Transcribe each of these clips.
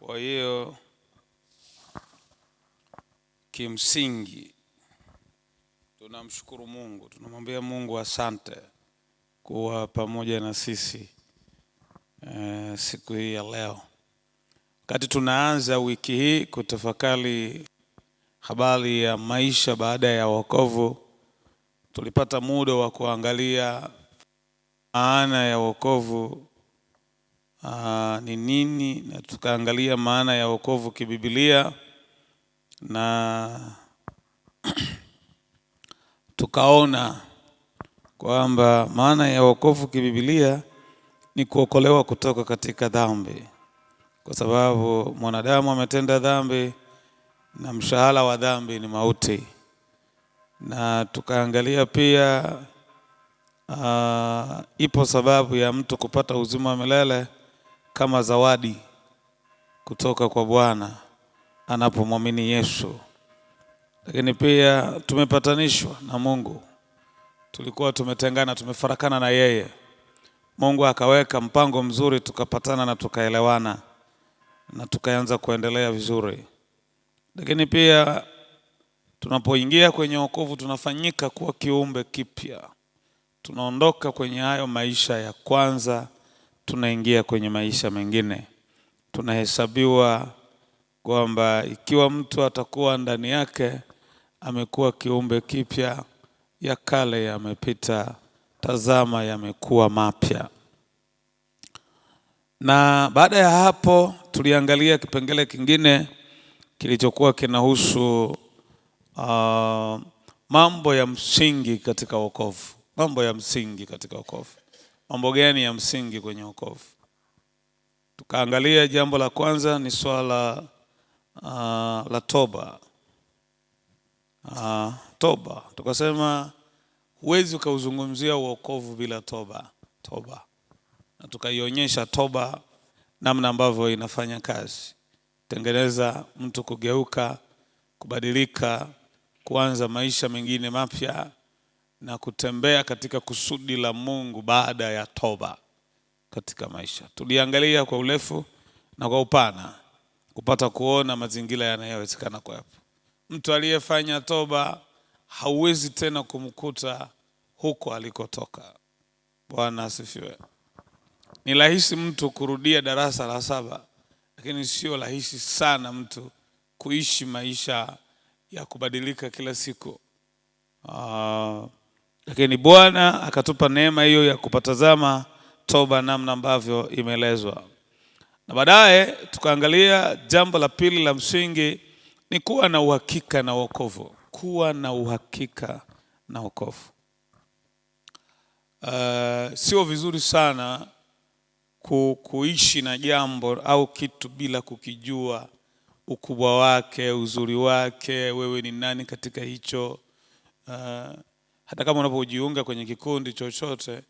Kwa hiyo kimsingi tunamshukuru Mungu, tunamwambia Mungu asante kuwa pamoja na sisi siku hii ya leo. Wakati tunaanza wiki hii kutafakari habari ya maisha baada ya wokovu, tulipata muda wa kuangalia maana ya wokovu ni nini, na tukaangalia maana ya wokovu kibiblia, na tukaona kwamba maana ya wokovu kibiblia ni kuokolewa kutoka katika dhambi, kwa sababu mwanadamu ametenda dhambi na mshahara wa dhambi ni mauti. Na tukaangalia pia ipo sababu ya mtu kupata uzima wa milele kama zawadi kutoka kwa Bwana anapomwamini Yesu. Lakini pia tumepatanishwa na Mungu. Tulikuwa tumetengana, tumefarakana na yeye. Mungu akaweka mpango mzuri, tukapatana na tukaelewana na tukaanza kuendelea vizuri. Lakini pia tunapoingia kwenye wokovu tunafanyika kuwa kiumbe kipya. Tunaondoka kwenye hayo maisha ya kwanza, tunaingia kwenye maisha mengine. Tunahesabiwa kwamba ikiwa mtu atakuwa ndani yake, amekuwa kiumbe kipya, ya kale yamepita, tazama yamekuwa mapya. Na baada ya hapo tuliangalia kipengele kingine kilichokuwa kinahusu mambo ya msingi katika wokovu. Mambo ya msingi katika wokovu. Mambo gani ya msingi kwenye wokovu? Tukaangalia jambo la kwanza ni swala la toba. Toba. Tukasema huwezi ukauzungumzia wokovu bila toba. Na tukaionyesha toba namna ambavyo inafanya kazi. Tengeneza mtu kugeuka, kubadilika, kuanza maisha mengine mapya na kutembea katika kusudi la Mungu baada ya toba katika maisha. Tuliangalia kwa urefu na kwa upana kupata kuona mazingira yanayowezekana kwa hapo. Mtu aliyefanya toba hauwezi tena kumkuta huko alikotoka. Bwana asifiwe. Ni rahisi mtu kurudia darasa la 7, lakini sio rahisi sana mtu kuishi maisha ya kubadilika kila siku. Lakini Bwana akatupa neema hiyo ya kupatazama toba namna ambavyo imeelezwa. Na baadaye tukaangalia jambo la pili la msingi ni kuwa na uhakika na wokovu. Kuwa na uhakika na wokovu. Sio vizuri sana kuishi na jambo au kitu bila kukijua ukubwa wake, uzuri wake, wewe ni nani katika hicho. Hata kama unapojiunga kwenye kikundi chochote,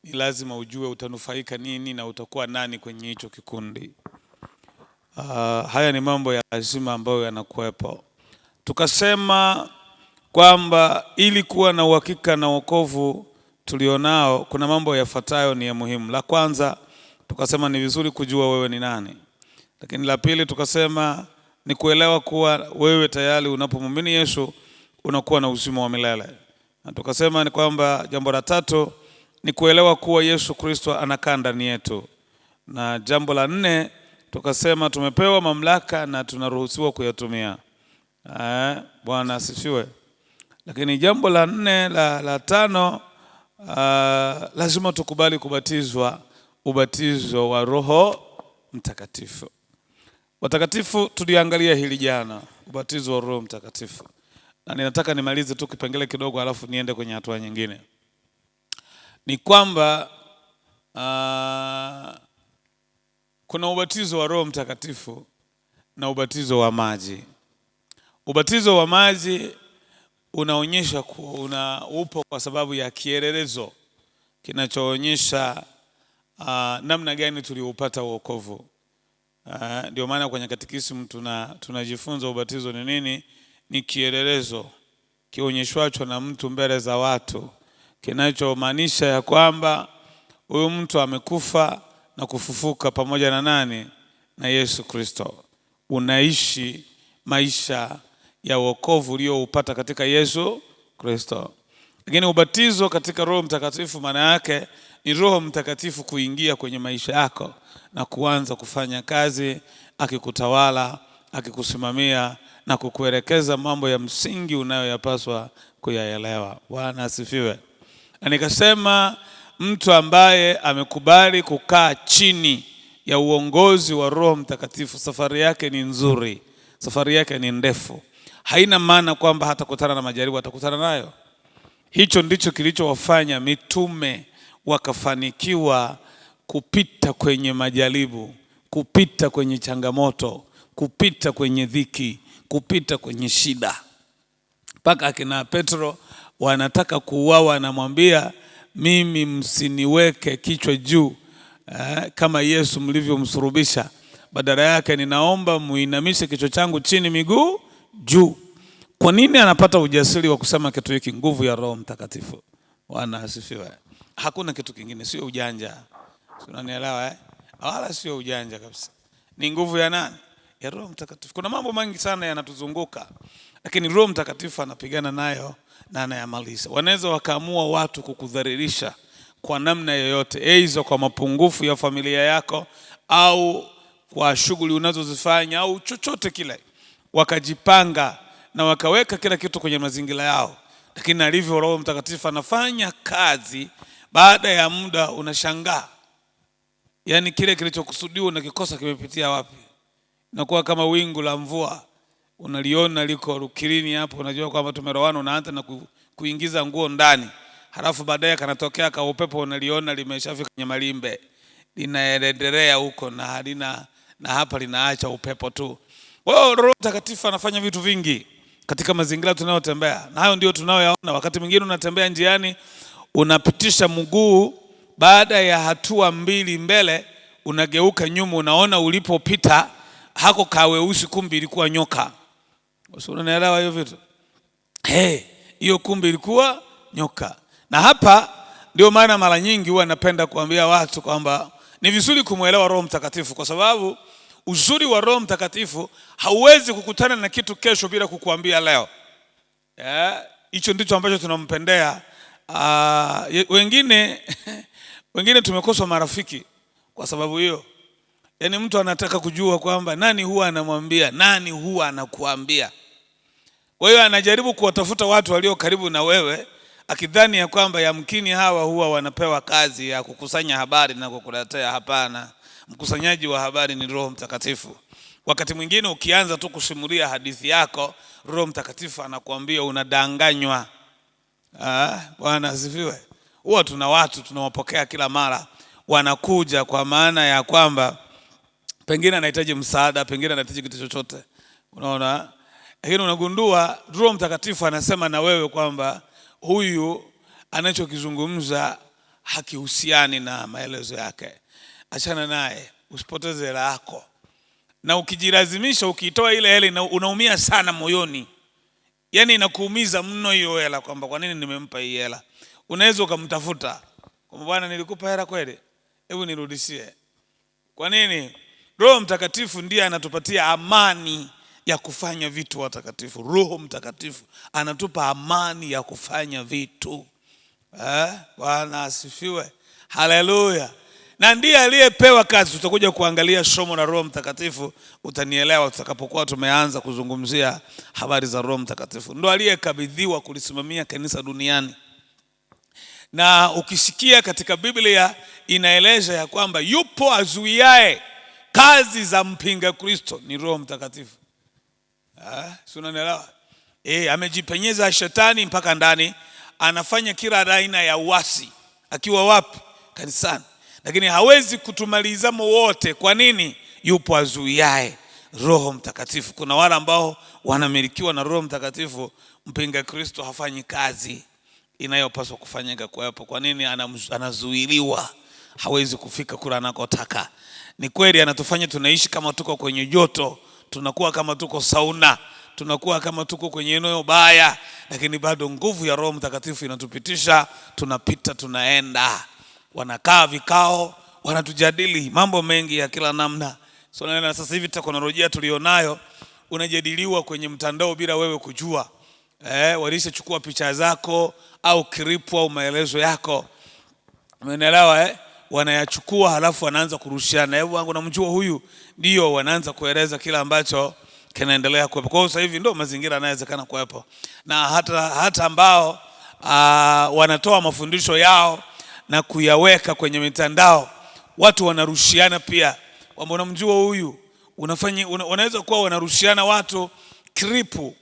ni lazima ujue utanufaika nini na utakuwa nani kwenye hicho kikundi. Haya ni mambo ya lazima ambayo yanakuwepo. Tukasema kwamba ili kuwa na uhakika na wokovu tulionao, kuna mambo yafuatayo ni ya muhimu. La kwanza tukasema ni vizuri kujua wewe ni nani. Lakini la pili tukasema ni kuelewa kuwa wewe tayari unapomwamini Yesu unakuwa na uzima wa milele. Na tukasema ni kwamba jambo la tatu ni kuelewa kuwa Yesu Kristo anakaa ndani yetu. Na jambo la 4 tukasema tumepewa mamlaka na tunaruhusiwa kuyatumia. Bwana asifiwe. Lakini jambo la 4 la 5 lazima tukubali kubatizwa, ubatizo wa Roho Mtakatifu. Watakatifu tuliangalia hili jana, ubatizo wa Roho Mtakatifu. Na ninataka nimalize tu kipengele kidogo alafu niende kwenye hatua nyingine. Ni kwamba kuna ubatizo wa Roho Mtakatifu na ubatizo wa maji. Ubatizo wa maji unaonyesha upo kwa sababu ya kielelezo kinachoonyesha namna gani tuliupata wokovu. Ndio maana kwenye katekisimu tunajifunza ubatizo ni nini. Ni kielelezo kionyeshwacho na mtu mbele za watu, kinachomaanisha ya kwamba huyu mtu amekufa na kufufuka pamoja na nani? na Yesu Kristo. Unaishi maisha ya wokovu ulioupata katika Yesu Kristo. Lakini ubatizo katika Roho Mtakatifu maana yake ni Roho Mtakatifu kuingia kwenye maisha yako na kuanza kufanya kazi, akikutawala, akikusimamia na kukuelekeza mambo ya msingi unayoyapaswa kuyaelewa. Bwana asifiwe. Na nikasema mtu ambaye amekubali kukaa chini ya uongozi wa Roho Mtakatifu, safari yake ni nzuri, safari yake ni ndefu. Haina maana kwamba hatakutana na majaribu, atakutana nayo. Hicho ndicho kilichowafanya mitume wakafanikiwa kupita kwenye majaribu, kupita kwenye changamoto, kupita kwenye dhiki, kupita kwenye shida. Mpaka akina Petro wanataka kuuawa, anamwambia mimi msiniweke kichwa juu kama Yesu mlivyomsulubisha, badala yake ninaomba muinamishe kichwa changu chini, miguu juu. Kwa nini anapata ujasiri wa kusema kitu hiki? Nguvu ya Roho Mtakatifu. Bwana asifiwe. Hakuna kitu kingine, sio ujanja. Unanielewa Wala sio ujanja kabisa. Ni nguvu ya nani? Ya Roho Mtakatifu. Kuna mambo mengi sana yanatuzunguka, lakini Roho Mtakatifu anapigana nayo na anayamaliza. Wanaweza wakaamua watu kukudhalilisha kwa namna yoyote, aidha kwa mapungufu ya familia yako au kwa shughuli unazozifanya au chochote kile. Wakajipanga na wakaweka kila kitu kwenye mazingira yao, lakini alivyo Roho Mtakatifu anafanya kazi, baada ya muda unashangaa. Yaani kile kilichokusudiwa unakikosa kimepitia wapi. Inakuwa kama wingu la mvua, unaliona liko rukirini hapo, unajua kwamba tumerowana, unaanza na kuingiza nguo ndani. Halafu baadaye kanatokea ka upepo, unaliona limeshafika kwenye malimbe, linaendelea huko na halina, na hapa linaacha upepo tu. Roho Mtakatifu anafanya vitu vingi katika mazingira tunayotembea, na hayo ndio tunayoyaona. Wakati mwingine unatembea njiani, unapitisha mguu, baada ya hatua mbili mbele unageuka nyuma, unaona ulipopita hako kaweusi, kumbi ilikuwa nyoka. Unaelewa hiyo vitu? Hiyo kumbi ilikuwa nyoka. Na hapa ndio maana mara nyingi huwa napenda kuambia watu kwamba ni vizuri kumuelewa Roho Mtakatifu, kwa sababu uzuri wa Roho Mtakatifu, hauwezi kukutana na kitu kesho bila kukuambia leo. Hicho ndicho ambacho tunampendea. Wengine tumekosa marafiki kwa sababu hiyo. Yaani mtu anataka kujua kwamba nani huwa anamwambia, nani huwa anakuambia. Kwa hiyo anajaribu kuwatafuta watu walio karibu na wewe, akidhani ya kwamba yamkini hawa huwa wanapewa kazi ya kukusanya habari na kukuletea. Hapana, mkusanyaji wa habari ni Roho Mtakatifu. Wakati mwingine ukianza tu kusimulia hadithi yako, Roho Mtakatifu anakuambia unadanganywa. Bwana asifiwe. Huwa tuna watu tunawapokea kila mara, wanakuja kwa maana ya kwamba pengine anahitaji msaada, pengine anahitaji kitu chochote. Unaona? Lakini unagundua Roho Mtakatifu anasema na wewe kwamba huyu anachokizungumza hakihusiani na maelezo yake. Achana naye, usipoteze hela yako. Na ukijilazimisha, ukitoa ile hela unaumia sana moyoni. Yaani inakuumiza mno hiyo hela, kwamba kwa nini nimempa hii hela. Unaweza ukamtafuta, kwamba bwana, nilikupa hela kweli? Hebu nirudishie. Kwa nini? Roho Mtakatifu ndiye anatupatia amani ya kufanya vitu watakatifu. Roho Mtakatifu anatupa amani ya kufanya vitu. Bwana asifiwe. Haleluya. Na ndiye aliyepewa kazi. Tutakuja kuangalia somo la Roho Mtakatifu, utanielewa tutakapokuwa tumeanza kuzungumzia habari za Roho Mtakatifu. Ndio aliyekabidhiwa kulisimamia kanisa duniani. Na ukisikia katika Biblia inaeleza ya kwamba yupo azuiaye kazi za mpinga Kristo, ni Roho Mtakatifu. Si unanielewa? Amejipenyeza shetani mpaka ndani, anafanya kila aina ya uasi. Akiwa wapi? Kanisani. Lakini hawezi kutumalizamo wote. Kwa nini? Yupo azuiaye, Roho Mtakatifu. Kuna wale ambao wanamilikiwa na Roho Mtakatifu, mpinga Kristo hafanyi kazi inayopaswa kufanyika kwapo. Kwa nini? Anazuiliwa, hawezi kufika kule anakotaka. Ni kweli anatufanya tunaishi kama tuko kwenye joto, tunakuwa kama tuko sauna, tunakuwa kama tuko kwenye eneo baya, lakini bado nguvu ya Roho Mtakatifu inatupitisha, tunapita, tunaenda. Wanakaa vikao, wanatujadili mambo mengi ya kila namna So na sasa hivi teknolojia tulionayo unajadiliwa kwenye mtandao bila wewe kujua. Walishachukua picha zako au clip au maelezo yako. Umeelewa wanayachukua halafu wanaanza kurushiana. Hebu wangu namjua huyu, ndio wanaanza kueleza kila ambacho kinaendelea kuwepo. Kwa hiyo sasa hivi ndio mazingira yanawezekana kuwepo. Na hata ambao wanatoa mafundisho yao na kuyaweka kwenye mitandao, watu wanarushiana pia. Kwamba unamjua huyu, wanaweza kuwa wanarushiana watu klipu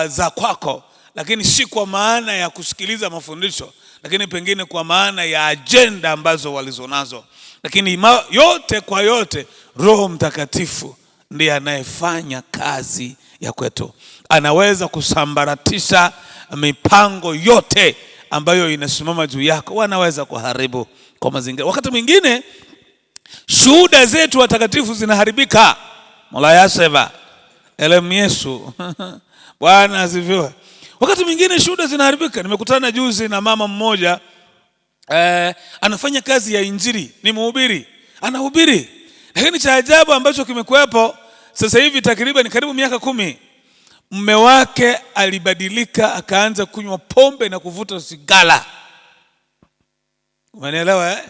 za kwako, lakini si kwa maana ya kusikiliza mafundisho, lakini pengine kwa maana ya agenda ambazo walizonazo. Lakini yote kwa yote, Roho Mtakatifu ndiye anayefanya kazi ya kwetu. Anaweza kusambaratisha mipango yote ambayo inasimama juu yako. Wanaweza kuharibu kwa mazingira. Wakati mwingine shuhuda zetu watakatifu zinaharibika. Mola yasema elemu Yesu. Bwana asifiwe. Wakati mwingine shuhuda zinaharibika. Nimekutana juzi na mama mmoja anafanya kazi ya injili, ni mhubiri, anahubiri. Lakini cha ajabu ambacho kimekuwepo sasa hivi takriban karibu miaka 10, mume wake alibadilika, akaanza kunywa pombe na kuvuta sigara. Umeelewa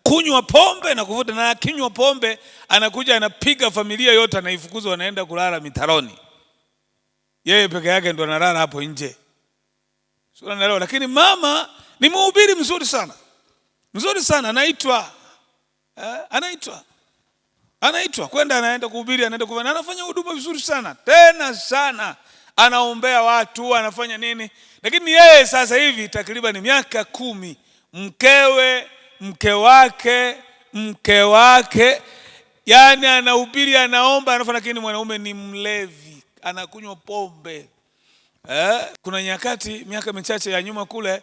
Kunywa pombe na kuvuta, na akinywa pombe anakuja anapiga familia yote, anaifukuza, wanaenda kulala mitaroni. Yeye peke yake ndo analala hapo nje. Sio, unaelewa? Lakini mama ni mhubiri mzuri sana. Mzuri sana, anaitwa kwenda, anaenda kuhubiri, anafanya huduma vizuri sana. Tena sana. Anaombea watu, anafanya nini? Lakini yeye sasa hivi takriban miaka 10, mke wake yani anahubiri, anaomba, anafanya, lakini mwanaume ni mlevi, anakunywa pombe. Kuna nyakati miaka michache ya nyuma kule,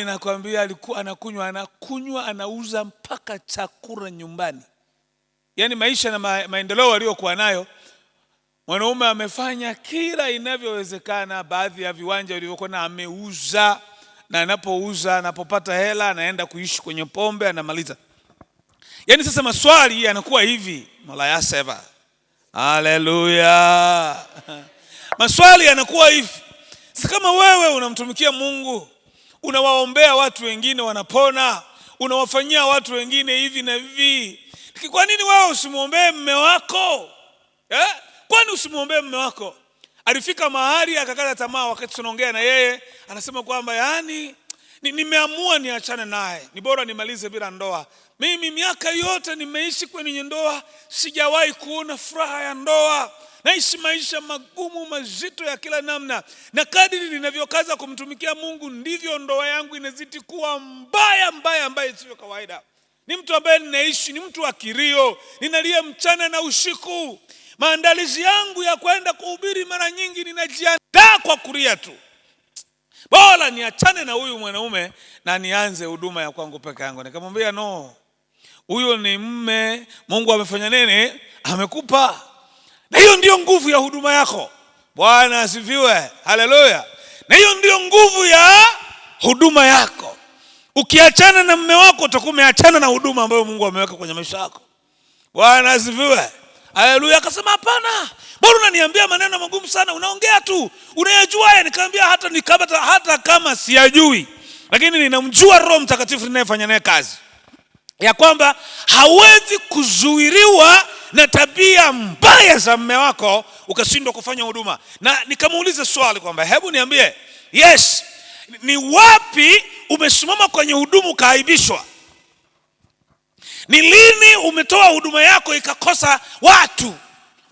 nakwambia alikuwa anakunywa, anauza mpaka chakula nyumbani. Yani maisha na maendeleo aliyokuwa nayo, mwanaume amefanya kila inavyowezekana. Baadhi ya viwanja vilivyokuwa na ameuza, na anapopata hela anaenda kuishi kwenye pombe, anamaliza. Yani sasa maswali yanakuwa hivi, Mola yasema haleluya. Maswali yanakuwa hivi, sasa kama wewe unamtumikia Mungu, unawaombea watu wengine wanapona, unawafanyia watu wengine hivi na hivi, kwa nini wewe usimuombee mume wako? Kwani usimuombee mume wako? Alifika mahali akakata tamaa. Wakati tunaongea na yeye, anasema kwamba yani nimeamua niachane naye, ni bora nimalize bila ndoa. Mimi miaka yote nimeishi kwenye ndoa, sijawahi kuona furaha ya ndoa. Naishi maisha magumu, mazito ya kila namna, na kadiri ninavyokaza kumtumikia Mungu ndivyo ndoa yangu inazidi kuwa mbaya sio kawaida. Ni mtu ambaye ninaishi, ni mtu wa kilio, ninalia mchana na usiku. Maandalizi yangu ya kwenda kuhubiri mara nyingi ninajiandaa kwa kulia tu. Bora niachane na huyu mwanaume na nianze huduma ya kwangu peke yangu. Nikamwambia no. Huyo ni mume, Mungu amefanya nini? Amekupa. Na hiyo ndio nguvu ya huduma yako. Bwana asifiwe. Haleluya. Na hiyo ndio nguvu ya huduma yako. Ukiachana na mume wako utakuwa umeachana na huduma ambayo Mungu ameweka kwenye maisha yako. Bwana asifiwe. Haleluya. Akasema hapana, bora unaniambia maneno magumu sana, unaongea tu, unayajua. Nikamwambia hata kama siyajui, lakini ninamjua Roho Mtakatifu ninayefanya naye kazi, ya kwamba hawezi kuzuiliwa na tabia mbaya za mume wako ukashindwa kufanya huduma. Na nikamuuliza swali kwamba hebu niambie, yes, ni wapi umesimama kwenye huduma ukaaibishwa? Ni lini umetoa huduma yako ikakosa watu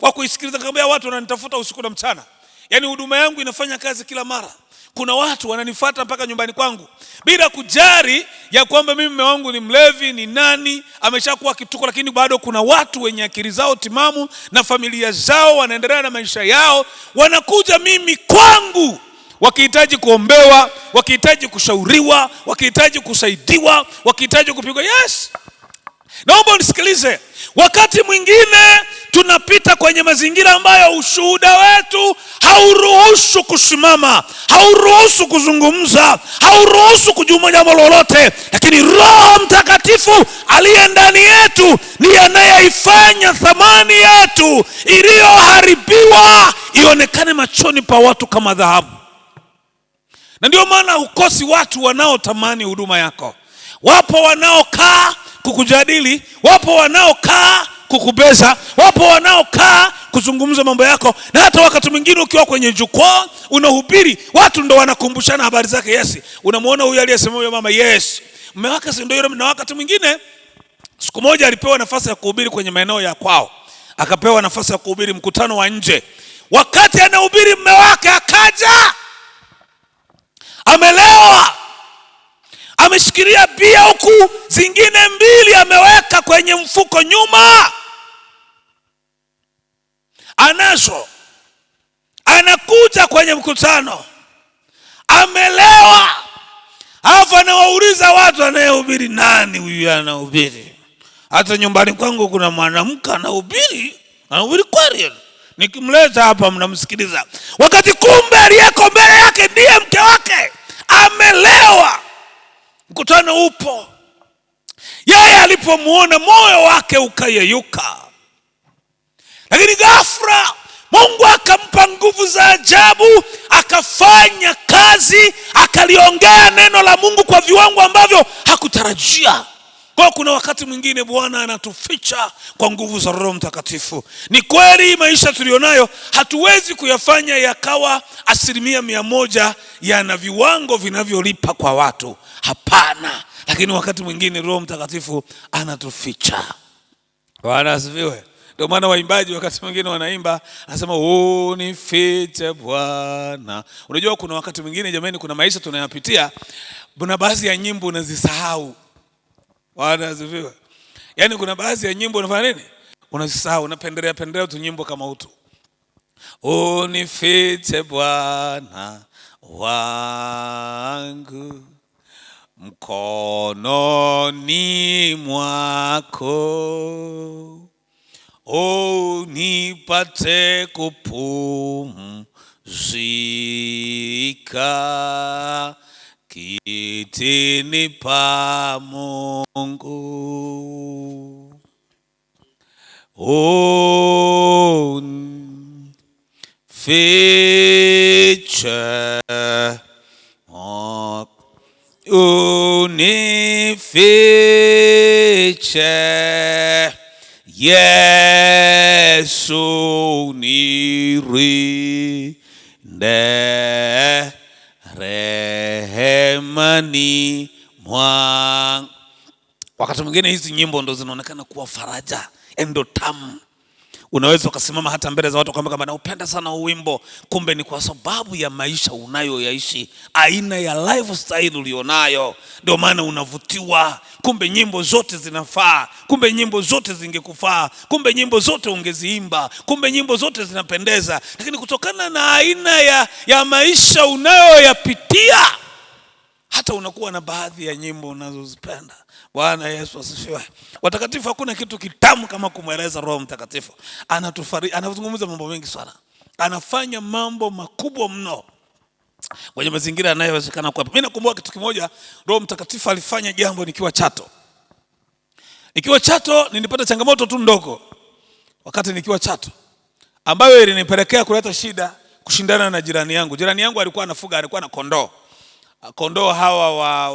wa kuisikiliza? Nikamwambia watu wananitafuta usiku na mchana. Yani huduma yangu inafanya kazi kila mara. Kuna watu wananifuata mpaka nyumbani kwangu bila kujali ya kwamba mimi mume wangu ni mlevi, ni nani, ameshakuwa kituko, lakini bado kuna watu wenye akili zao timamu na familia zao wanaendelea na maisha yao, wanakuja mimi kwangu wakihitaji kuombewa, wakihitaji kushauriwa, wakihitaji kusaidiwa, wakihitaji kupigwa. Yes. Naomba unisikilize. Wakati mwingine tunapita kwenye mazingira ambayo ushuhuda wetu hauruhusu kusimama, hauruhusu kuzungumza, hauruhusu kujua jambo lolote, lakini Roho Mtakatifu aliye ndani yetu ni anayeifanya thamani yetu iliyoharibiwa ionekane machoni pa watu kama dhahabu. Na ndio maana ukosi watu wanaotamani huduma yako. Wapo wanaokaa kukujadili, wapo wanaokaa kukubeza, wapo wanaokaa kuzungumza mambo yako, na hata wakati mwingine ukiwa kwenye jukwaa unahubiri, watu ndo wanakumbushana habari zake Yesu. Unamuona huyu aliyesema huyo mama, yes, mume wake si ndio yule. Na wakati mwingine, siku moja alipewa nafasi ya kuhubiri kwenye maeneo ya kwao, akapewa nafasi ya kuhubiri mkutano wa nje. Wakati anahubiri, mume wake akaja amelewa, ameshikilia bia huku zingine mbili ameweka kwenye mfuko nyuma, anazo, anakuja kwenye mkutano amelewa. Alafu anawauliza watu, anayehubiri nani huyu anahubiri? Hata nyumbani kwangu kuna mwanamke anahubiri kweli, nikimleta hapa mnamsikiliza. Wakati kumbe aliyeko mbele yake ndiye mke wake, amelewa. Mkutano upo. Yeye alipomuona moyo wake ukayeyuka. Lakini ghafla Mungu akampa nguvu za ajabu, akafanya kazi, akaliongea neno la Mungu kwa viwango ambavyo hakutarajia. Kwa kuna wakati mwingine Bwana anatuficha kwa nguvu za Roho Mtakatifu. Ni kweli maisha tulionayo hatuwezi kuyafanya yakawa 100% yana viwango vinavyolipa kwa watu. Hapana. Lakini wakati mwingine Roho Mtakatifu anatuficha. Bwana asifiwe. Ndio maana waimbaji wakati mwingine wanaimba, anasema unifiche Bwana. Unajua kuna wakati mwingine jamani, kuna maisha tunayapitia, kuna baadhi ya nyimbo unazisahau. Bwana asifiwe. Yaani kuna baadhi ya nyimbo unafanya nini? Unazisahau, unapendelea tu nyimbo kama utu. Unifiche Bwana wangu mkononi mwako, nipate kupumzika kitini pa Mungu. Unifiche Yesu, nirinde rehemani mwangu. Wakati mwingine hizi nyimbo ndo zinaonekana kuwa faraja, endo tamu. Unaweza ukasimama hata mbele za watu kama naupenda sana wimbo, kumbe ni kwa sababu ya maisha unayoyaishi, aina ya lifestyle ulionayo, ndio maana unavutiwa. Kumbe nyimbo zote zinafaa, kumbe nyimbo zote zingekufaa, kumbe nyimbo zote ungeziimba, kumbe nyimbo zote zinapendeza. Lakini kutokana na aina ya maisha unayoyapitia, hata unakuwa na baadhi ya nyimbo unazozipenda. Bwana Yesu asifiwe. Watakatifu, hakuna kitu kitamu kama kumweleza Roho Mtakatifu. Anazungumza mambo mengi sana, anafanya mambo makubwa mno kwenye mazingira yanayowezekana kwa. Mimi nakumbuka kitu kimoja, Roho Mtakatifu alifanya jambo nikiwa Chato. Nilipata changamoto tu ndogo wakati nikiwa Chato, ambayo ilinipelekea kuleta shida, kushindana na jirani yangu. Jirani yangu alikuwa na kondoo hawa wa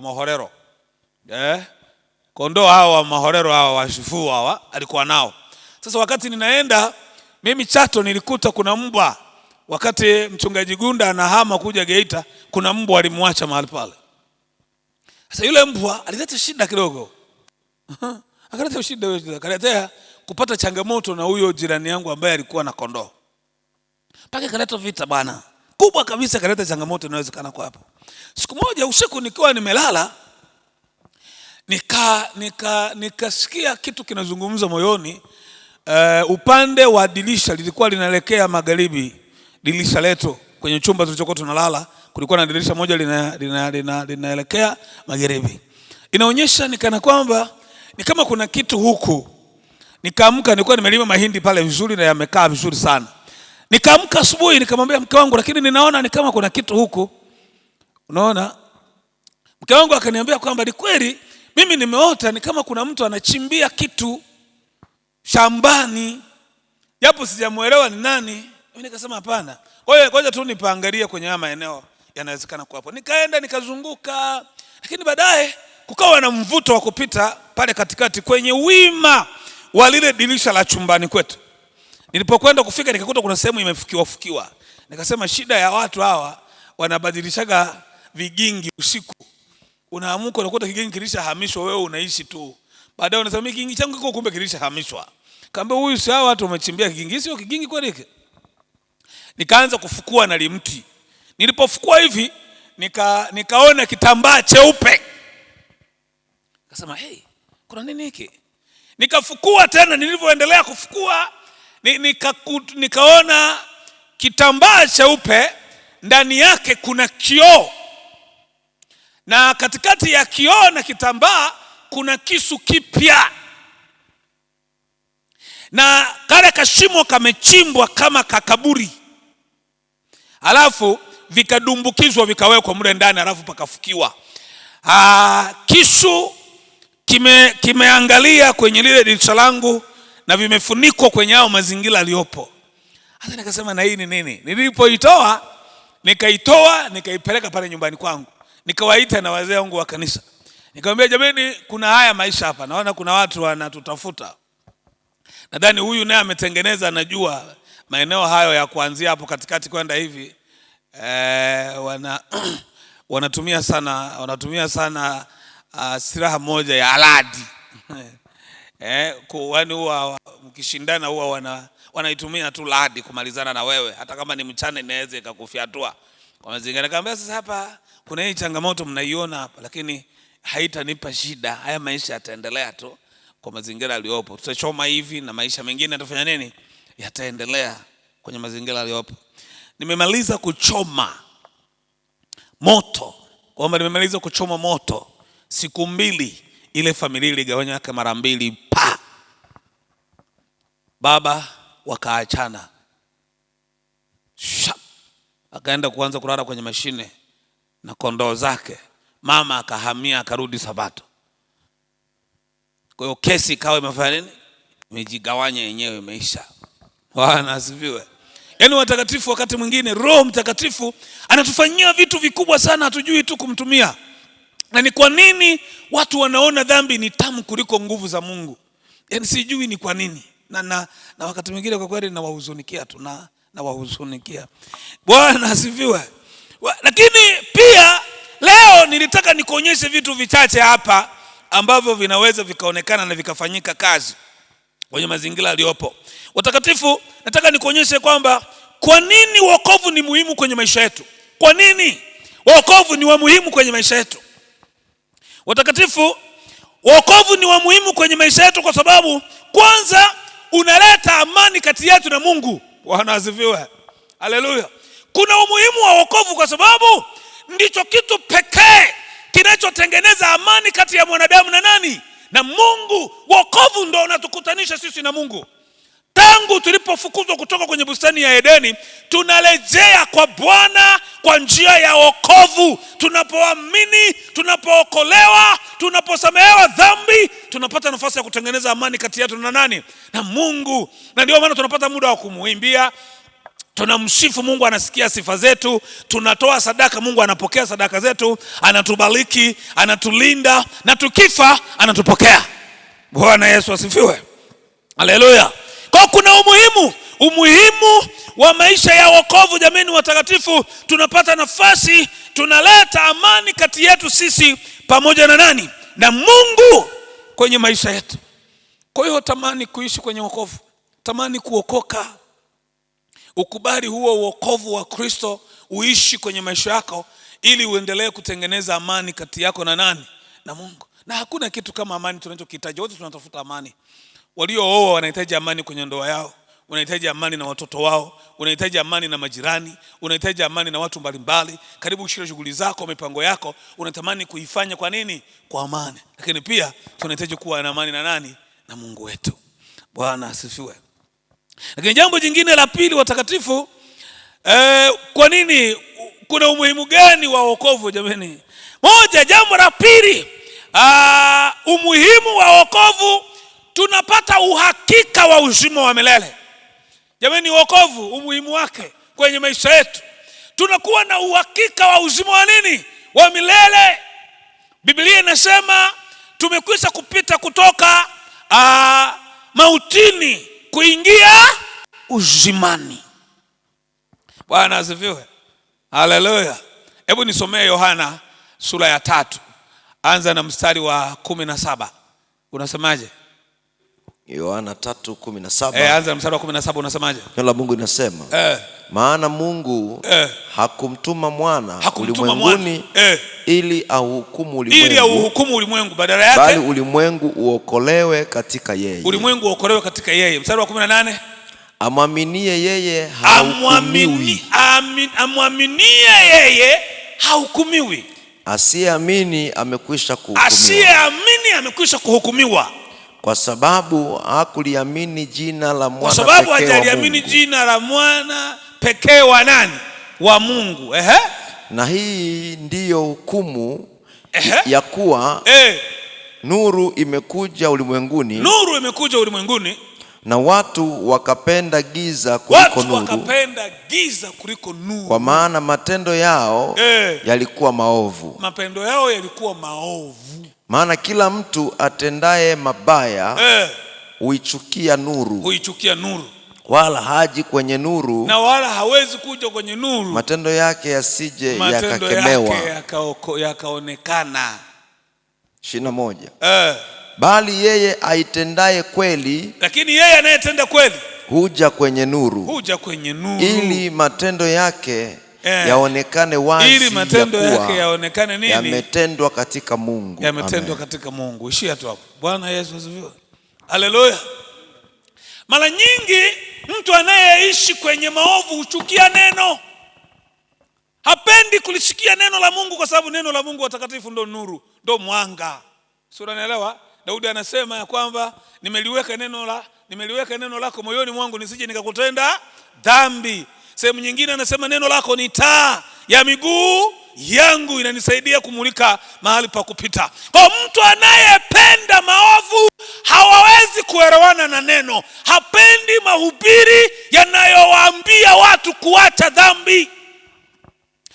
Mahorero. Kondoo hawa wa Mahorero, hawa washifu hawa alikuwa nao. Sasa wakati ninaenda mimi Chato, nilikuta kuna mbwa. Wakati mchungaji Gunda anahama kuja Geita, kuna mbwa alimwacha mahali pale. Sasa yule mbwa alileta shida kidogo. Akaletea kupata changamoto na huyo jirani yangu ambaye alikuwa na kondoo. Paka kaleta vita bwana. Kubwa kabisa, kaleta changamoto inawezekana kwa hapo. Siku moja usiku nikiwa nimelala, nikasikia kitu kinazungumza moyoni. Upande wa dirisha lilikuwa linaelekea magharibi. Dirisha letu kwenye chumba tulichokuwa tunalala, kulikuwa na dirisha moja linaelekea magharibi. inaonyesha nikana kwamba ni kama kuna kitu huku. Nikaamka, nilikuwa nimelima mahindi pale vizuri na yamekaa vizuri sana. Nikaamka asubuhi nikamwambia mke wangu, lakini ninaona ni kama kuna kitu huku. Unaona? Mke wangu akaniambia kwamba ni kweli mimi nimeota ni kama kuna mtu anachimbia kitu shambani, japo sijamuelewa ni nani. Mimi nikasema hapana, ngoja tu nipaangalia kwenye haya maeneo, yanawezekana kwa hapo. Nikaenda nikazunguka, lakini baadaye kukawa na mvuto wa kupita pale katikati kwenye wima wa lile dirisha la chumbani kwetu. Nilipokwenda kufika nikakuta kuna sehemu imefukiwa. Nikasema shida ya watu hawa, wanabadilishaga vigingi usiku. Unaamuka unakuta kigingi kilishahamishwa, wewe unaishi tu. Baadaye unasema kigingi changu kiko, kumbe kilishahamishwa. Kaambia huyu si hawa watu wamechimbia kigingi, sio kigingi kweli. Nikaanza kufukua na limti. Nilipofukua hivi nikaona kitambaa cheupe. Nikasema kuna nini hiki? Nikafukua tena, nilivyoendelea kufukua nikaona kitambaa cheupe, ndani yake kuna kioo. Na katikati ya kioo na kitambaa kuna kisu kipya. Na kale kashimo kamechimbwa kama kakaburi. Alafu vikadumbukizwa vikawekwa mle ndani, alafu pakafukiwa. Kisu kimeangalia kwenye lile dirisha langu na vimefunikwa kwenye hao mazingira aliyopo. Hata nikasema na hii ni nini? Nilipoitoa, nikaipeleka pale nyumbani kwangu. Nikawaita na wazee wangu wa kanisa. Nikamwambia, jamani, kuna haya maisha hapa. Naona kuna watu wanatutafuta. Nadhani huyu naye ametengeneza, anajua maeneo hayo ya kuanzia hapo katikati kwenda hivi. Wanatumia sana silaha moja ya aladi. Kwani huwa mkishindana huwa wanaitumia tu ladi kumalizana na wewe, hata kama ni mchana inaweza ikakufyatua kwa mazingira. Nikamwambia sasa hapa kuna hii changamoto mnaiona hapa, lakini haitanipa shida. Haya maisha yataendelea tu kwa mazingira aliyopo. Tutachoma hivi na maisha mengine yatafanya nini? Yataendelea kwenye mazingira aliyopo. Nimemaliza kuchoma moto. Kwamba nimemaliza kuchoma moto siku 2, ile familia iligawanyika mara 2. Baba wakaachana. Akaenda kuanza kulala kwenye mashine na kondoo zake. Mama akahamia, akarudi Sabato. Kwa hiyo kesi ikawa imefanya nini? Imejigawanya yenyewe, imeisha. Bwana asifiwe. Yaani watakatifu, wakati mwingine Roho Mtakatifu anatufanyia vitu vikubwa sana, hatujui tu kumtumia. Na ni kwa nini watu wanaona dhambi ni tamu kuliko nguvu za Mungu? Yaani sijui ni kwa nini. Na wakati mwingine kwa kweli nawahuzunikia tu, nawahuzunikia. Bwana asifiwe. Lakini pia leo nilitaka nikuonyeshe vitu vichache hapa ambavyo vinaweza vikaonekana na vikafanyika kazi kwenye mazingira aliyopo. Watakatifu, nataka nikuonyeshe kwamba kwa nini wokovu ni muhimu kwenye maisha yetu. Kwa nini wokovu ni wa muhimu kwenye maisha yetu? Watakatifu, wokovu ni wa muhimu kwenye maisha yetu kwa sababu kwanza unaleta amani kati yetu na Mungu. Bwana asifiwe. Haleluya. Kuna umuhimu wa wokovu kwa sababu ndicho kitu pekee kinachotengeneza amani kati ya mwanadamu na nani? Na Mungu. Wokovu ndio unatukutanisha sisi na Mungu. Tangu tulipofukuzwa kutoka kwenye bustani ya Edeni, tunarejea kwa Bwana kwa njia ya wokovu. Tunapoamini, tunapookolewa, tunaposamehewa dhambi, tunapata nafasi ya kutengeneza amani kati yetu na nani? Na Mungu. Na ndio maana tunapata muda wa kumuimbia. Tunamsifu Mungu, anasikia sifa zetu. Tunatoa sadaka, Mungu anapokea sadaka zetu. Anatubariki, anatulinda, na tukifa anatupokea. Bwana Yesu asifiwe. Haleluya. Kwa kuna umuhimu wa maisha ya wokovu. Jamani watakatifu, tunapata nafasi, tunaleta amani kati yetu sisi pamoja na nani? Na Mungu kwenye maisha yetu. Kwa hiyo tamani kuishi kwenye wokovu. Tamani kuokoka. Ukubali huo wokovu wa Kristo uishi kwenye maisha yako ili uendelee kutengeneza amani kati yako na nani? Na Mungu. Na hakuna kitu kama amani tunachokihitaji. Wote tunatafuta amani. Waliooa wanahitaji amani kwenye ndoa yao. unahitaji amani na watoto wao, unahitaji amani na majirani, unahitaji amani na watu mbalimbali. Karibu shirika shughuli zako, mipango yako unatamani kuifanya kwa nini? Kwa amani. Lakini pia tunahitaji kuwa na amani na nani? Na Mungu wetu. Bwana asifiwe. Lakini jambo jingine la pili, watakatifu, kwa nini, kuna umuhimu gani wa wokovu jamani? Moja, jambo la pili, umuhimu wa wokovu, tunapata uhakika wa uzima wa milele. Jamani, wokovu umuhimu wake kwenye maisha yetu, tunakuwa na uhakika wa uzima wa nini? Wa milele. Biblia inasema tumekwisha kupita kutoka mautini kuingia uzimani. Bwana asifiwe. Haleluya. Hebu nisomee Yohana sura ya 3. Anza na mstari wa 17. Unasemaje? Yohana 3:17. Anza na mstari wa 17, unasemaje? Neno la Mungu linasema, maana Mungu hakumtuma mwana ulimwenguni ili auhukumu ulimwengu, badala yake bali ulimwengu uokolewe katika yeye. Ulimwengu uokolewe katika yeye. Mstari wa 18, amwaminie yeye hahukumiwi. Amwaminie yeye hahukumiwi. Asiyeamini amekwisha kuhukumiwa. Asiyeamini amekwisha kuhukumiwa. Kwa sababu hakuliamini jina la mwana pekee wa Mungu. Kwa sababu hajaliamini jina la mwana pekee wa nani? Wa Mungu. Na hii ndiyo hukumu ya kuwa nuru imekuja ulimwenguni. Nuru imekuja ulimwenguni. Na watu wakapenda giza kuliko nuru. Watu wakapenda giza kuliko nuru. Kwa maana matendo yao yalikuwa maovu. Mapendo yao yalikuwa maovu. Maana kila mtu atendaye mabaya huichukia nuru. Wala haji kwenye nuru. Na wala hawezi kuja kwenye nuru. Matendo yake yasije yakakemewa. Matendo yake yakaonekana. 21. Bali yeye aitendaye kweli. Lakini yeye anayetenda kweli huja kwenye nuru. Ili matendo yake yaonekane wazi. Ili matendo yake yaonekane nini? Yametendwa katika Mungu. Yametendwa katika Mungu. Ishia tu hapo. Bwana Yesu asifiwe. Haleluya. Mara nyingi mtu anayeishi kwenye maovu huchukia neno. Hapendi kulisikia neno la Mungu, kwa sababu neno la Mungu watakatifu ndo nuru, ndo mwanga. Sura naelewa? Daudi anasema ya kwamba nimeliweka neno lako moyoni mwangu nisije nikakutenda dhambi. Sehemu nyingine anasema neno lako ni taa ya miguu yangu, inanisaidia kumulika mahali pa kupita. Kwa mtu anayependa maovu hawawezi kuelewana na neno. Hapendi mahubiri yanayowaambia watu kuacha dhambi.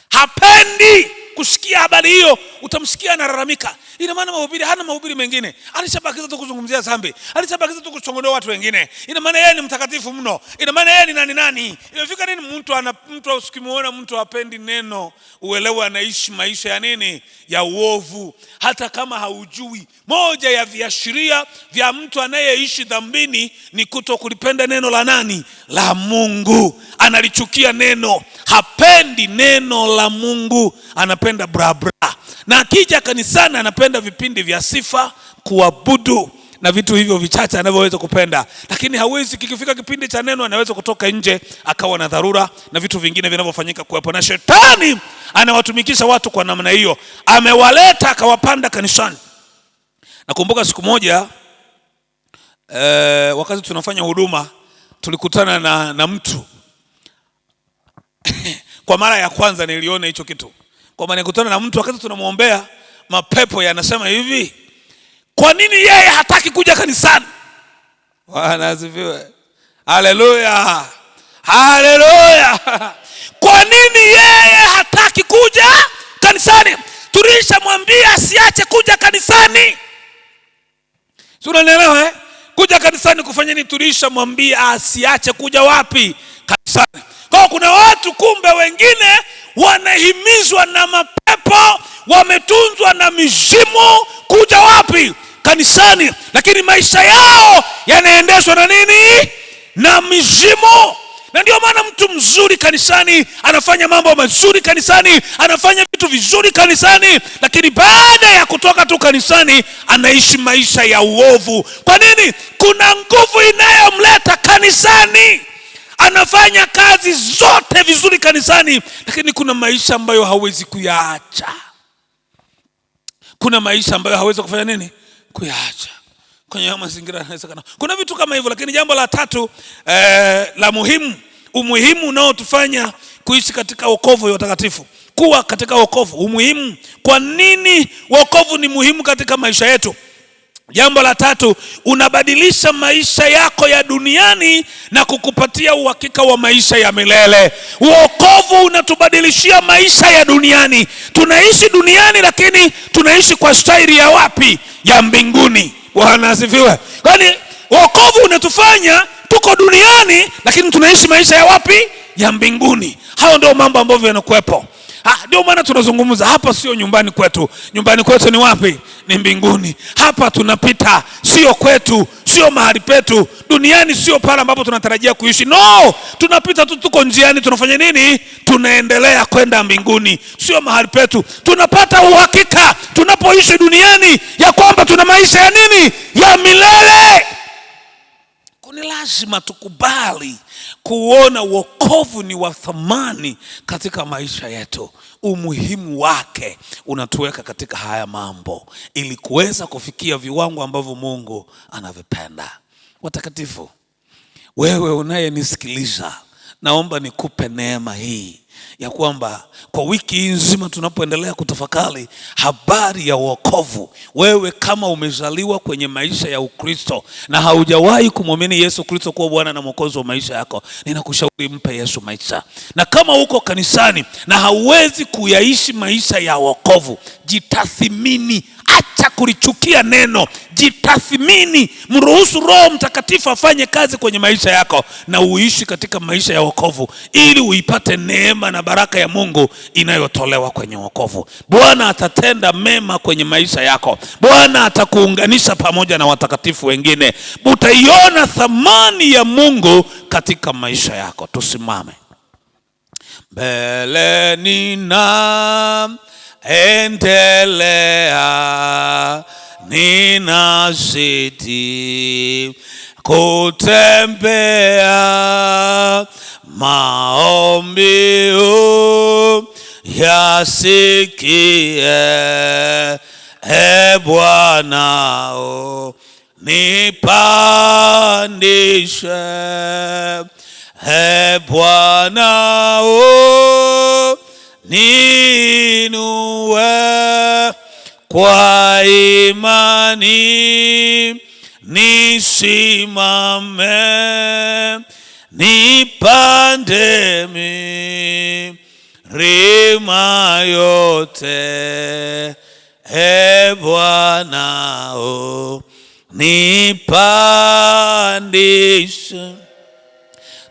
Hapendi kusikia habari hiyo. Utamsikia analalamika. Ina maana mahubiri, hana mahubiri mengine. Alishabakiza tu kuzungumzia dhambi. Alishabakiza tu kuchongodoa watu wengine. Ina maana yeye ni mtakatifu mno. Ina maana yeye ni nani? Imefika nini mtu usikimuona mtu hapendi neno, uelewe anaishi maisha ya nini? Ya uovu. Hata kama haujui, moja ya viashiria vya mtu anayeishi dhambini ni kutokulipenda neno la nani? La Mungu. Analichukia neno. Hapendi neno la Mungu. Anapenda brabra. Na akija kanisani anapenda vipindi vya sifa, kuabudu na vitu hivyo vichache anavyoweza kupenda. Lakini hawezi, kikifika kipindi cha neno anaweza kutoka nje akawa na dharura na vitu vingine vinavyofanyika kuwepo. Na shetani anawatumikisha watu kwa namna hiyo. Amewaleta akawapanda kanisani. Nakumbuka siku moja wakati tunafanya huduma tulikutana na mtu kwa mara ya kwanza niliona hicho kitu. Kwa maana nikutana na mtu wakati tunamuombea, mapepo yanasema hivi, kwa nini yeye hataki kuja kanisani? Bwana asifiwe. Haleluya. Haleluya. Kwa nini yeye hataki kuja kanisani? Tulishamwambia asiache kuja kanisani. Sura unaelewa Kuja kanisani kufanya nini? Tulishamwambia asiache kuja wapi? Kanisani. Kwa kuna watu kumbe wengine wanahimizwa na mapepo, wametunzwa na mizimu kuja wapi? Kanisani. Lakini maisha yao yanaendeshwa na nini? Na mizimu. Na ndio maana mtu mzuri kanisani anafanya mambo mazuri kanisani, anafanya vitu vizuri kanisani, lakini baada ya kutoka tu kanisani anaishi maisha ya uovu. Kwa nini? Kuna nguvu inayomleta kanisani. Anafanya kazi zote vizuri kanisani, lakini kuna maisha ambayo hawezi kuyaacha. Kuna maisha ambayo hawezi kufanya nini? Kuyaacha. Kwenye mazingira inawezekana kuna vitu kama hivyo. Lakini jambo la tatu la muhimu, umuhimu unaotufanya kuishi katika wokovu wa utakatifu, kuwa katika wokovu, umuhimu. Kwa nini wokovu ni muhimu katika maisha yetu? Jambo la tatu, unabadilisha maisha yako ya duniani na kukupatia uhakika wa maisha ya milele. Wokovu unatubadilishia maisha ya duniani. Tunaishi duniani lakini tunaishi kwa staili ya wapi? Ya mbinguni. Bwana asifiwe. Kwani wokovu unatufanya tuko duniani lakini tunaishi maisha ya wapi? Ya mbinguni. Hao ndio mambo ambavyo yanakuepo. Ndio maana tunazungumza hapa, sio nyumbani kwetu. Nyumbani kwetu ni wapi? Ni mbinguni. Hapa tunapita, sio kwetu, sio mahali petu. Duniani sio pale ambapo tunatarajia kuishi. No, tunapita tu, tuko njiani, tunafanya nini? Tunaendelea kwenda mbinguni, sio mahali petu. Tunapata uhakika tunapoishi duniani ya kwamba tuna maisha ya nini? Ya milele. Ni lazima tukubali kuona wokovu ni wa thamani katika maisha yetu. Umuhimu wake unatuweka katika haya mambo ili kuweza kufikia viwango ambavyo Mungu anavipenda. Watakatifu, wewe unayenisikiliza, naomba nikupe neema hii ya kwamba kwa wiki hii nzima tunapoendelea kutafakari habari ya wokovu, wewe kama umezaliwa kwenye maisha ya Ukristo na haujawahi kumwamini Yesu Kristo kuwa Bwana na Mwokozi wa maisha yako, ninakushauri mpe Yesu maisha. Na kama uko kanisani na hauwezi kuyaishi maisha ya wokovu, jitathimini. Acha kulichukia neno, jitathimini. Mruhusu Roho Mtakatifu afanye kazi kwenye maisha yako na uishi katika maisha ya wokovu ili uipate neema na baraka ya Mungu inayotolewa kwenye wokovu. Bwana atatenda mema kwenye maisha yako. Bwana atakuunganisha pamoja na watakatifu wengine. Utaiona thamani ya Mungu katika maisha yako. Tusimame. Mbele nina endelea, ninazidi kutembea, maombi yasikie, Bwana nipandishe, Bwana niinue, kwa imani nisimame, nipande milima yote, Bwana nipandishe.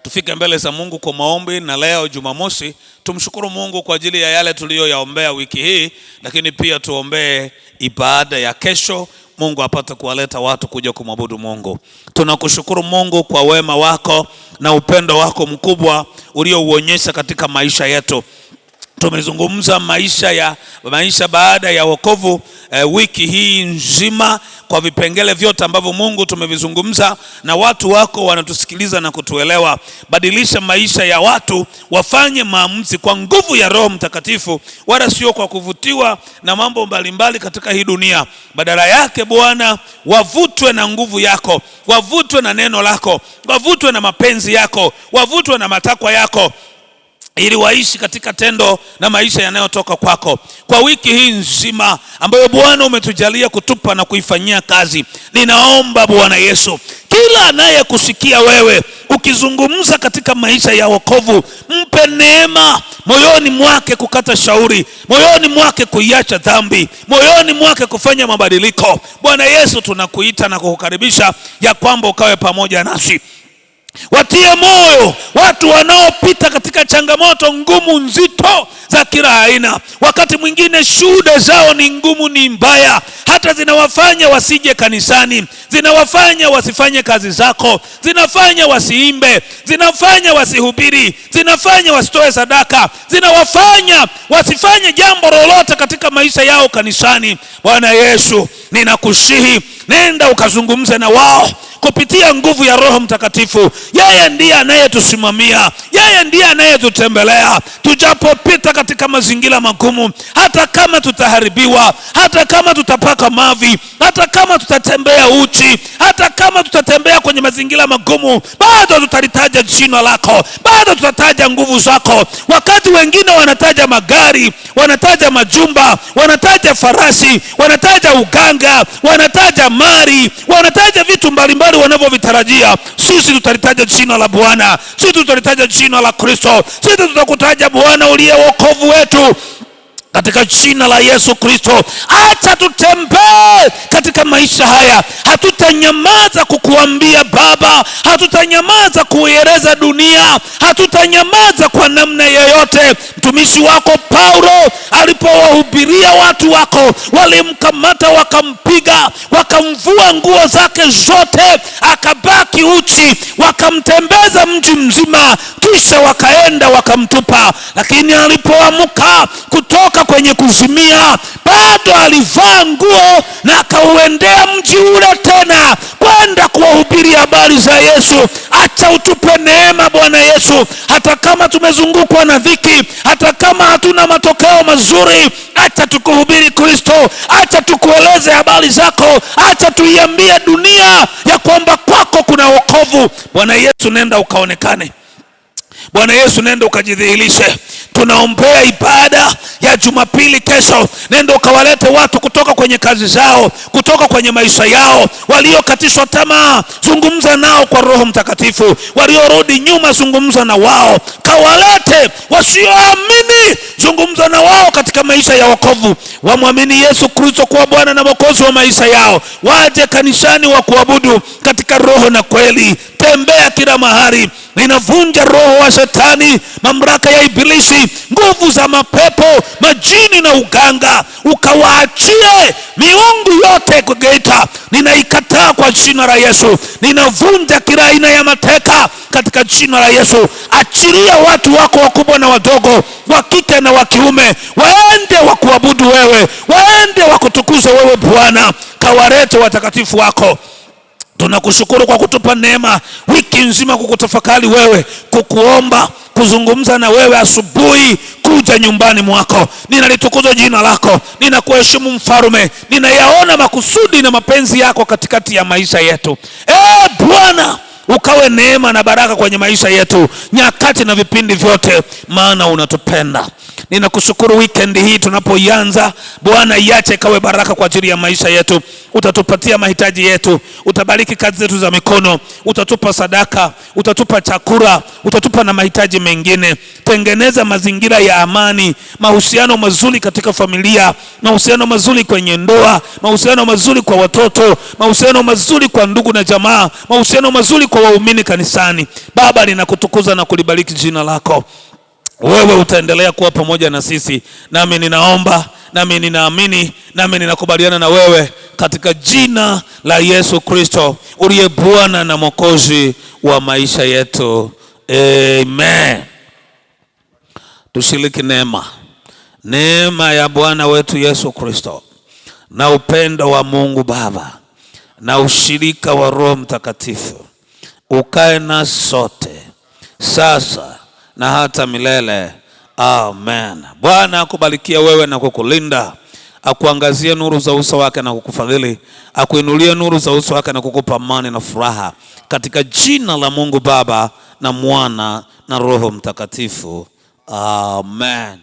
Tufike mbele za Mungu kwa maombi. Na leo Jumamosi tumshukuru Mungu kwa ajili ya yale tuliyoyaombea wiki hii, lakini pia tuombee ibada ya kesho. Mungu apate kuwaleta watu kuja kumwabudu Mungu. Tunakushukuru Mungu kwa wema wako na upendo wako mkubwa uliouonyesha katika maisha yetu. Tumezungumza maisha baada ya wokovu wiki hii nzima kwa vipengele vyote ambavyo Mungu tumevizungumza, na watu wako wanatusikiliza na kutuelewa. Badilisha maisha ya watu, wafanye maamuzi kwa nguvu ya Roho Mtakatifu, wala sio kwa kuvutiwa na mambo mbalimbali katika hii dunia. Badala yake Bwana, wavutwe na nguvu yako, wavutwe na neno lako, wavutwe na mapenzi yako, wavutwe na matakwa yako, ili waishi katika tendo na maisha yanayotoka kwako. Kwa wiki hii nzima ambayo Bwana umetujalia kutupa na kuifanyia kazi, ninaomba Bwana Yesu, kila anayekusikia wewe ukizungumza katika maisha ya wokovu, mpe neema moyoni mwake kukata shauri, moyoni mwake kuiacha dhambi, moyoni mwake kufanya mabadiliko. Bwana Yesu, tunakuita na kukukaribisha ya kwamba ukawe pamoja nasi. Watie moyo watu wanaopita katika changamoto ngumu nzito za kila aina. Wakati mwingine shuhuda zao ni ngumu, ni mbaya, hata zinawafanya wasije kanisani, zinawafanya wasifanye kazi zako, zinafanya wasiimbe, zinafanya wasihubiri, zinafanya wasitoe sadaka, zinawafanya wasifanye jambo lolote katika maisha yao kanisani. Bwana Yesu, ninakusihi, nenda ukazungumze na wao kupitia nguvu ya Roho Mtakatifu. Yeye ndiye anayetusimamia, yeye ndiye anayetutembelea tujapopita katika mazingira magumu. Hata kama tutaharibiwa, hata kama tutapaka mavi, hata kama tutatembea uchi, hata kama tutatembea kwenye mazingira magumu, bado tutalitaja jina lako, bado tutataja nguvu zako. Wakati wengine wanataja magari, wanataja majumba, wanataja farasi, wanataja uganga, wanataja mali, wanataja vitu mbalimbali wanavyovitarajia, sisi tutalitaja jina la Bwana, sisi tutalitaja jina la Kristo, sisi tutakutaja Bwana uliye wokovu wetu. Katika jina la Yesu Kristo, acha tutembee katika maisha haya. Hatutanyamaza kukuambia Baba, hatutanyamaza kuieleza dunia, hatutanyamaza kwa namna yoyote. Mtumishi wako Paulo alipowahubiria watu wako, walimkamata wakampiga, wakamvua nguo zake zote, akabaki uchi, wakamtembeza mji mzima, kisha wakaenda wakamtupa. Lakini alipoamka kutoka kwenye kuzimia, bado alivaa nguo na akauendea mji ule tena kwenda kuwahubiri habari za Yesu. Acha utupe neema Bwana Yesu, hata kama tumezungukwa na dhiki, hata kama hatuna matokeo mazuri, acha tukuhubiri Kristo, acha tukueleze habari zako, acha tuiambie dunia ya kwamba kwako kuna wokovu. Bwana Yesu, nenda ukaonekane. Bwana Yesu, nenda ukajidhihirishe. Tunaombea ibada ya Jumapili kesho. Nenda ukawalete watu kutoka kwenye kazi zao, kutoka kwenye maisha yao, waliokatishwa tamaa, zungumza nao kwa Roho Mtakatifu. Waliorudi nyuma, zungumza na wao. Kawalete wasioamini, zungumza na wao katika maisha ya wokovu. Wamwamini Yesu Kristo kuwa Bwana na Mwokozi wa maisha yao. Waje kanisani wa kuabudu katika roho na kweli. Tembea kila mahali. Ninavunja roho wa Shetani, mamlaka ya Ibilisi, nguvu za mapepo, majini na uganga. Ukawaachie miungu yote kwa Geita. Ninaikataa kwa jina la Yesu. Ninavunja kila aina ya mateka katika jina la Yesu. Achilia watu wako wakubwa na wadogo, wa kike na wa kiume, waende wakuabudu wewe, waende wakutukuze wewe Bwana. Kawalete watakatifu wako. Tunakushukuru kwa kutupa neema wiki nzima kukutafakari wewe, kukuomba, kuzungumza na wewe asubuhi, kuja nyumbani mwako. Ninalitukuza jina lako, ninakuheshimu Mfalme, ninayaona makusudi na mapenzi yako katikati ya maisha yetu. Bwana, ukawe neema na baraka kwenye maisha yetu nyakati na vipindi vyote, maana unatupenda. Ninakushukuru weekend hii tunapoianza, Bwana, iache ikawe baraka kwa ajili ya maisha yetu. Utatupatia mahitaji yetu, utabariki kazi zetu za mikono, utatupa sadaka, utatupa chakula, utatupa na mahitaji mengine. Tengeneza mazingira ya amani, mahusiano mazuri katika familia, mahusiano mazuri kwenye ndoa, mahusiano mazuri kwa watoto, mahusiano mazuri kwa ndugu na jamaa, mahusiano mazuri kwa waumini kanisani. Baba, ninakutukuza na kulibariki jina lako. Wewe utaendelea kuwa pamoja na sisi. Nami ninaomba, nami ninaamini, nami ninakubaliana na wewe katika jina la Yesu Kristo uliye Bwana na Mwokozi wa maisha yetu. Amen. Tushiriki neema ya Bwana wetu Yesu Kristo na upendo wa Mungu Baba na ushirika wa Roho Mtakatifu ukae na sote sasa na hata milele. Amen. Bwana akubarikia wewe na kukulinda, akuangazie nuru za uso wake na kukufadhili, akuinulie nuru za uso wake na kukupa amani na furaha, katika jina la Mungu Baba na Mwana na Roho Mtakatifu. Amen.